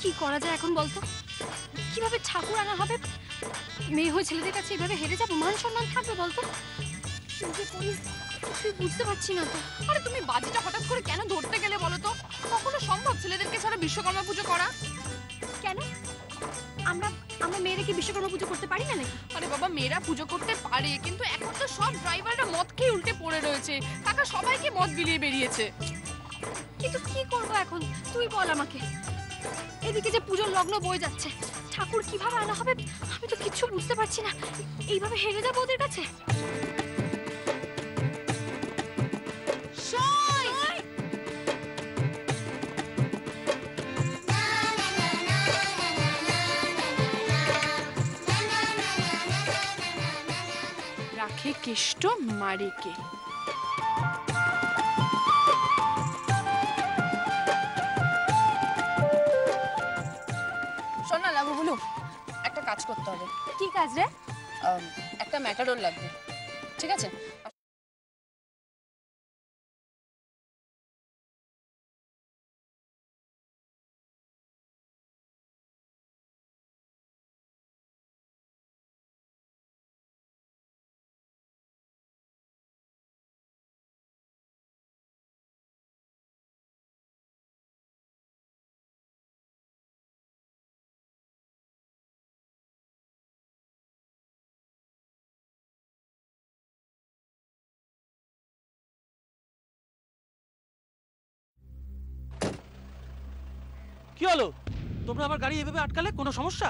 কি করা যায় এখন বলতো? কিভাবে ঠাকুর আনা হবে? মেয়ে হয়ে ছেলেদের কাছে এভাবে হেরে যাবো, মান সম্মান থাকবে বলতো? বুঝতে পারছি না তো। আরে তুমি বাজিটা হঠাৎ করে কেন ধরতে গেলে বলো তো? কখনো সম্ভব ছেলেদেরকে ছাড়া বিশ্বকর্মা পুজো করা? কেন আমরা মেয়েরা কি বিশ্বকর্মা পুজো করতে পারি না নাকি? আরে বাবা, মেয়েরা পুজো করতে পারে, কিন্তু এখন তো সব ড্রাইভাররা মদ খেয়ে উল্টে পড়ে রয়েছে। কাকা সবাইকে মদ বিলিয়ে বেরিয়েছে। কিন্তু কি করব এখন তুই বল আমাকে। এদিকে যে পুজোর লগ্ন বয়ে যাচ্ছে, ঠাকুর কিভাবে আনা হবে আমি তো কিচ্ছু বুঝতে পারছি না। এইভাবে হেরে যাবো ওদের কাছে? রাখে কেষ্ট মারে কে। শোন না লাভু বলু, একটা কাজ করতে হবে। কি কাজ রে? একটা ম্যাটাডোর লাগবে, ঠিক আছে? কি হলো? তোমরা আমার গাড়ি এভাবে আটকালে, কোনো সমস্যা?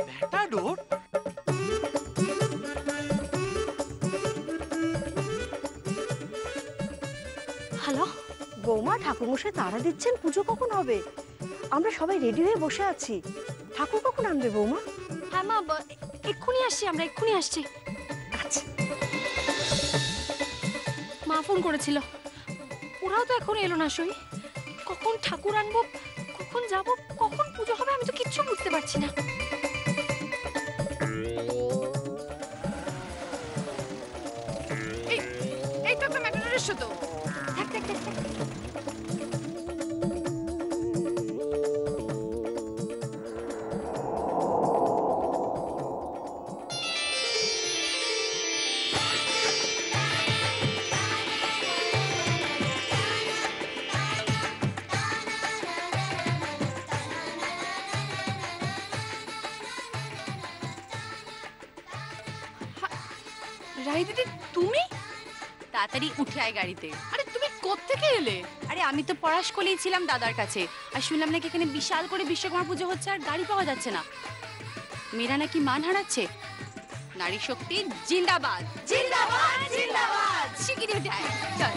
ম্যাটাডোর? হ্যালো বৌমা, ঠাকুরমশাই তাড়া দিচ্ছেন, পুজো কখন হবে? আমরা সবাই রেডি হয়ে বসে আছি। ঠাকুর কখন আনবে বৌমা? হ্যাঁ মা, এক্ষুনি আসছি, আমরা এক্ষুনি আসছি। আচ্ছা। মা ফোন করেছিল, ওরাও তো এখন এলো না। সই কখন ঠাকুর আনবো, কখন যাব, কখন পুজো হবে আমি তো কিচ্ছু বুঝতে পারছি না। এই তো একটা ম্যাটাডোর এসছো তো। থাক থাক থাক থাক। রাই দিদি, তুমি তাড়াতাড়ি উঠে আয় গাড়িতে। আরে তুমি কোত্থেকে এলে? আরে আমি তো পড়াশকলেই ছিলাম দাদার কাছে, আর শুনলাম নাকি এখানে বিশাল করে বিশ্বকর্মা পুজো হচ্ছে আর গাড়ি পাওয়া যাচ্ছে না। মেয়েরা নাকি মান হারাচ্ছে। নারী শক্তি জিন্দাবাদ জিন্দাবাদ জিন্দাবাদ। শিগগিরই উঠে আয়, চল।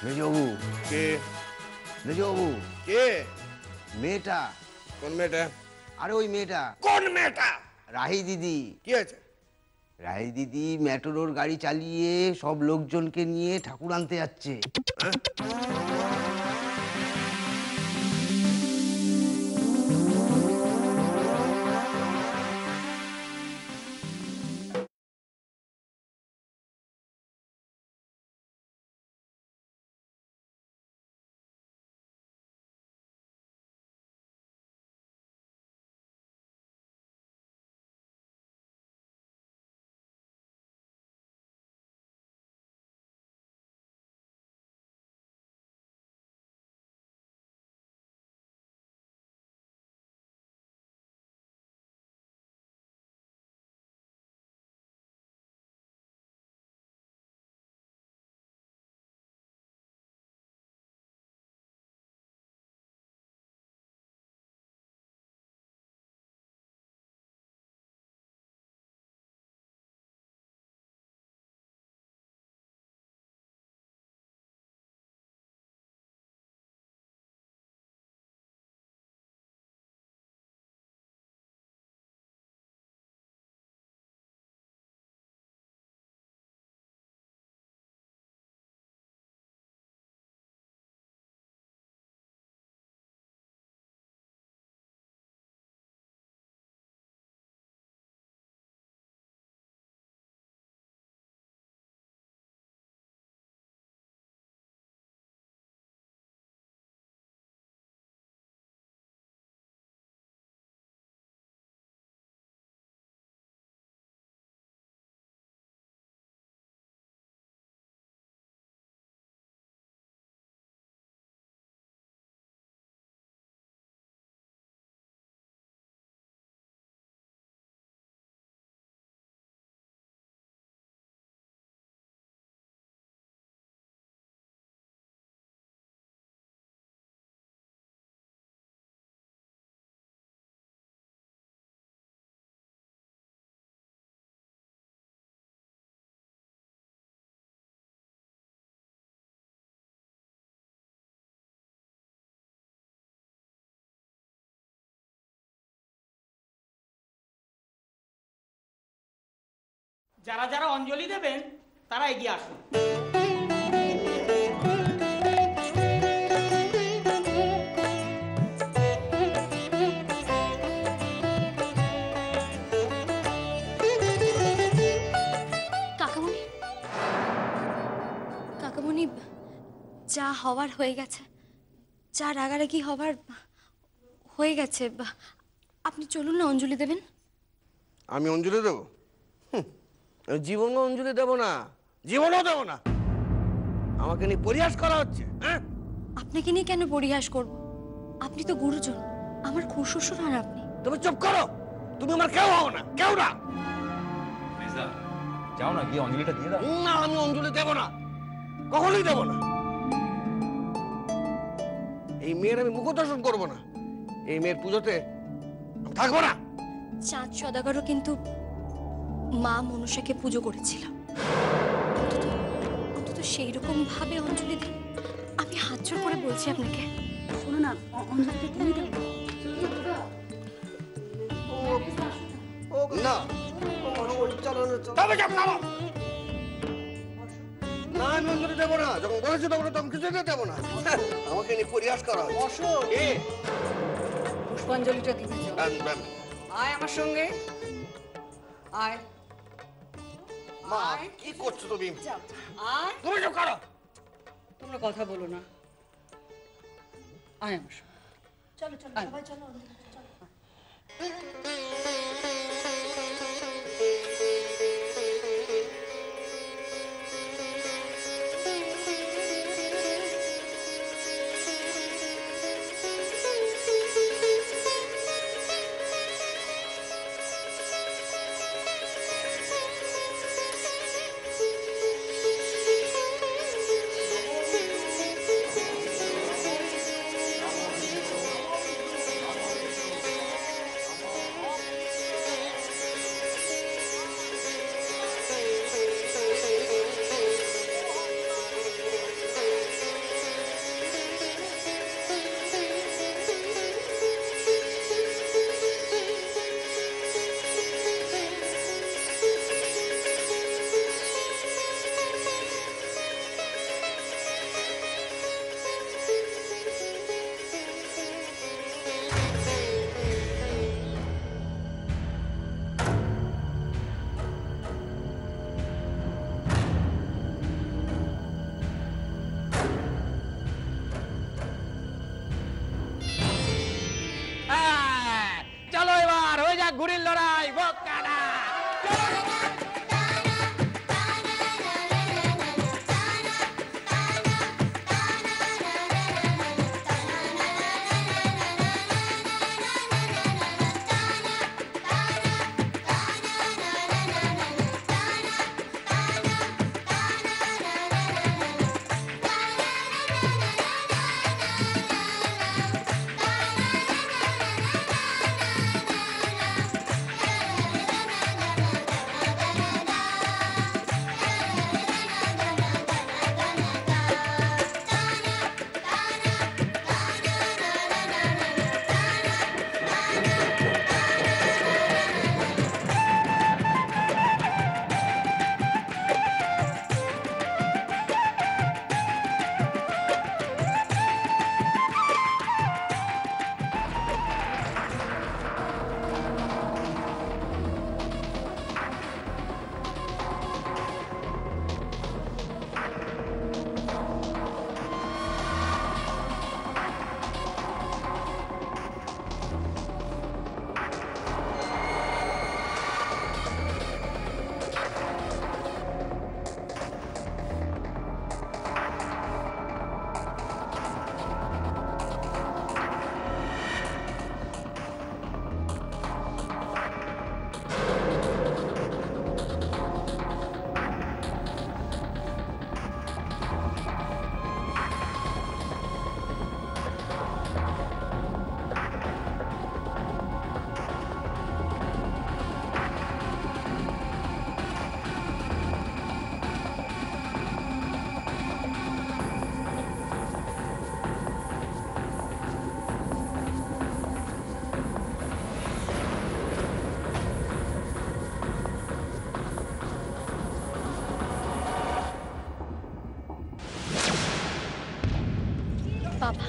মেজবাবু। কে? মেজবাবু। কে? মেয়েটা। কোন মেয়েটা? আরে ওই মেয়েটা। কোন মেয়েটা? রাহি দিদি। কি আছে? রায় দিদি ম্যাটোরোর গাড়ি চালিয়ে সব লোকজনকে নিয়ে ঠাকুর আনতে যাচ্ছে। হ্যাঁ? যারা যারা অঞ্জলি দেবেন তারা এগিয়ে আসুন। কাকামণি, কাকামণি, যা হওয়ার হয়ে গেছে, যা রাগারাগি হওয়ার হয়ে গেছে। আপনি চলুন না, অঞ্জলি দেবেন। আমি অঞ্জলি দেবো? জীবনও অঞ্জলি দেবো না, জীবনও দেবো না। আমাকে নিয়ে পরিহাস করা হচ্ছে। হ্যাঁ, আপনাকে নিয়ে কেন পরিহাস করব? আপনি তো গুরুজন, আমার খুড়শ্বশুর হন আপনি। তুমি চুপ করো, তুমি আমার কেউ হও না, কেউ না। যাও না, গিয়ে অঞ্জলিটা দিয়ে দাও। না, আমি অঞ্জলি দেবো না, কখনোই দেবো না। এই মেয়ের আমি মুখদর্শন করবো না, এই মেয়ের পুজোতে আমি থাকবো না। চাঁদ সদাগরও কিন্তু মা মনসাকে পুজো করেছিল। অন্তত সেই রকম ভাবে অঞ্জলি দিন। আমি হাত জোর করে বলছি আপনাকে। শোনো না, অঞ্জলিটা দিয়ে দাও। না, তবে যাব না। না, আমি অঞ্জলি দেবো না। যখন বলেছি তখন তো আমি কিছুই দেবো না। আমাকে নিয়ে পরিহাস করা হচ্ছে। পুষ্পাঞ্জলিটা দিতে যাও। আয় আমার সঙ্গে, আয়। মা, কি করছো তুমি? আয়, তুমি চুপ করো। তোমরা কথা বলো না। আয় আমার সঙ্গে। চলো চলো সবাই চলো। বাবা।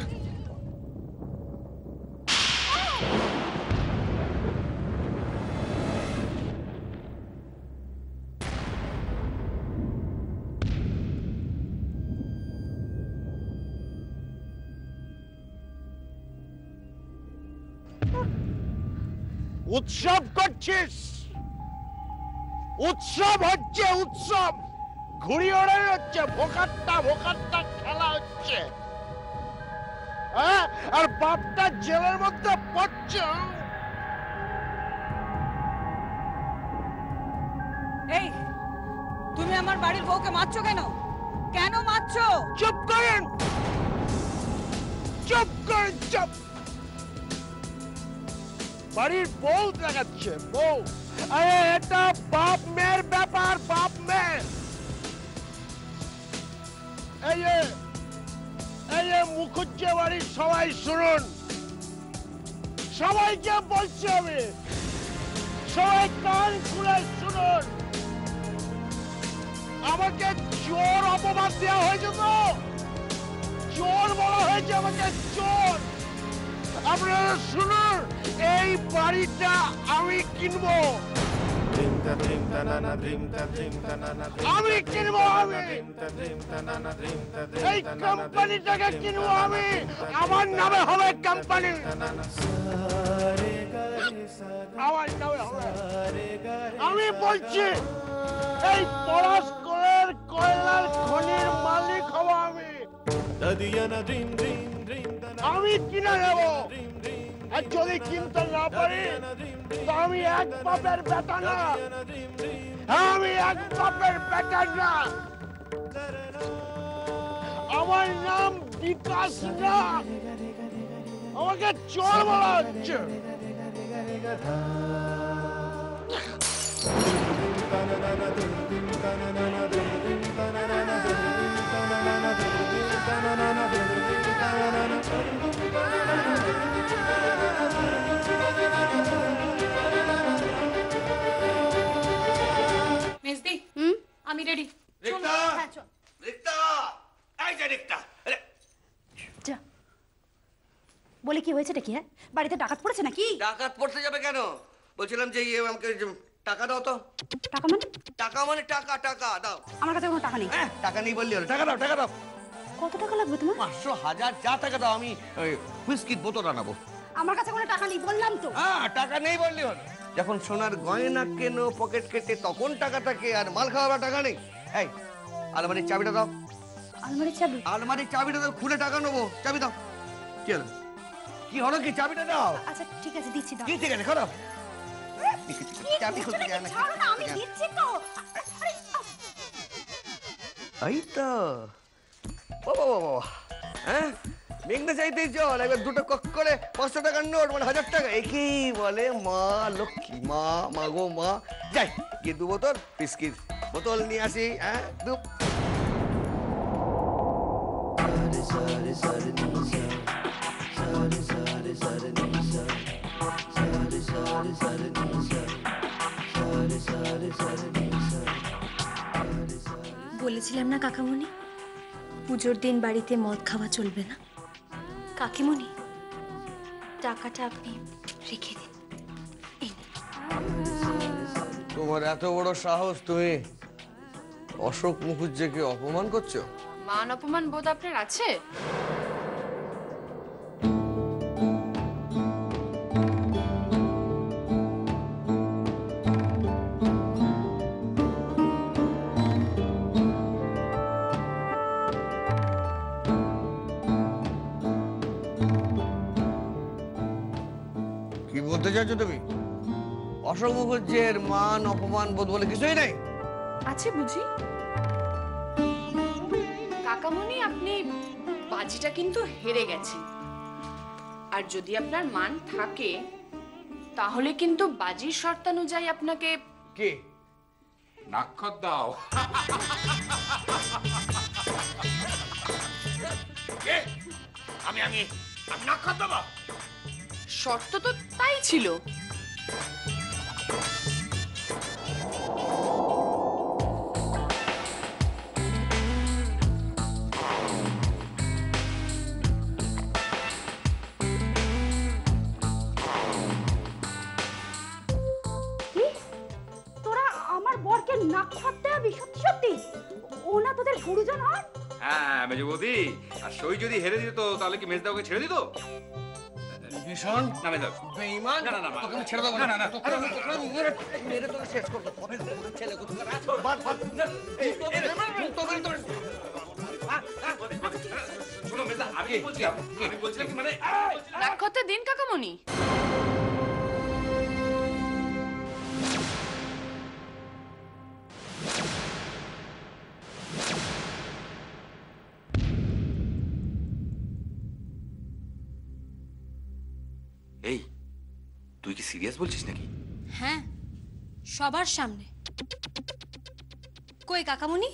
উৎসব করছিস? উৎসব হচ্ছে উৎসব, ঘুড়ি ওড়ে হচ্ছে, ভোকাট্টা ভোকাট্টা খেলা হচ্ছে, হ্যাঁ? আর বাপটা জেলের মধ্যে পড়ছে। এই তুমি আমার বাড়ির বউকে মারছো কেন? কেন মারছো? চুপ করেন, চুপ করেন, চুপ। বাড়ির বউ দেখাচ্ছে, বউ। আরে এটা বাপ মেয়ের ব্যাপার, বাপ মেয়ে। এই যে মুখুজ্জে বাড়ির সবাই শুনুন, সবাইকে বলছি আমি, সবাই কান খুলে শুনুন। আমাকে চোর অপবাদ দেওয়া হয়েছে, তো চোর বলা হয়েছে আমাকে, চোর। আপনারা শুনুন, এই বাড়িটা আমি কিনবো, আমি কিনবো, আমি এই কোম্পানিটাকে কিনবো, আমি, আমার নামে হবে কোম্পানি, আমার নামে হবে। আমি বলছি এই পলাশকোলের কয়লার খনির মালিক হব আমি, আমি কিনে নেব। আর যদি কিনতে না পারি তো আমি এক বাপের বেটা না, আমি এক বাপের বেটা না, আমার নাম বিকাশ না, আমাকে চোর বলা হচ্ছে। মেজদি, আমি রেডি। বলে কি হয়েছে কি? হ্যাঁ, বাড়িতে ডাকাত পড়েছে নাকি? ডাকাত পড়তে যাবে কেন? বলছিলাম যে আমাকে টাকা দাও তো। টাকা মানে? টাকা মানে টাকা, টাকা দাও। আমার কাছে কোনো টাকা নেই। হ্যাঁ, টাকা নেই বললি হলো, টাকা দাও, টাকা দাও। কত টাকা লাগবে তোমার? 500, 1000 যা টাকা দাও, আমি হুইস্কির বোতল আনাবো। আমার কাছে কোনো টাকা নেই বললাম তো। হ্যাঁ, টাকা নেই বললি হলো। যখন সোনার গয়না কেনো, পকেট কেটে, তখন টাকা থাকে, আর মাল খাওয়ার টাকা নেই। এই আলমারির চাবিটা দাও। আলমারির চাবি? আলমারির চাবিটা দাও, খুলে টাকা নেবো। চাবি দাও। কি হলো, কি হলো, কি? চাবিটা দাও। আচ্ছা ঠিক আছে, দিচ্ছি, দাও। কি ঠিক আছে, খারাপ চাবি খুলতে যায় না। ছাড়ো না, আমি দিচ্ছি তো। এই তো বাবা, বাবা, হ্যাঁ, মেঘনা চাইতেই চল, একবার দুটো কক করে 500 টাকার নোট, মানে 1000 টাকা। একেই বলে মা লক্ষ্মী, মা, মা গো মা। যাই গিয়ে 2 বোতল বিস্কিট বোতল নিয়ে আসি। হ্যাঁ, বলেছিলাম না কাকামণি, পুজোর দিন বাড়িতে মদ খাওয়া চলবে না। কাকিমণি, টাকাটা আপনি রেখে দিন। তোমার এত বড় সাহস, তুমি অশোক মুখুজ্জেকে অপমান করছো? মান অপমান বোধ আপনার আছে? কি বলতে চাইছো তুমি? অশোক মুখুজ্জের মান অপমান বোধ বলে কিছুই নেই। আছে বুঝি? কাকামণি, আপনি বাজিটা কিন্তু হেরে গেছেন, আর যদি আপনার মান থাকে তাহলে কিন্তু বাজির শর্তানুযায়ী আপনাকে কি নাক্ষর দাও। আমি আমি নাক্ষর দেবো? শর্ত তো তাই ছিল। একেবারে গুরুজন হন। হ্যাঁ মেজো বৌদি, আর সই যদি হেরে দিত তাহলে কি মেজদা ওকে ছেড়ে দিত? ভীষণ না মেজদা, বেঈমান। না, না, না, তোকে আমি ছেড়ে দেবো না, না, না। তোকে আমি মেরে তোকে শেষ করবো। ছেলে কোথাকার। বাদ, বাদ। শোনো মেজদা, আমি বলছিলাম কি মানে রাগ করতে দিন কাকামণি। এই, তুই কি সিরিয়াস বলছিস নাকি? হ্যাঁ, সবার সামনে। কই কাকামণি?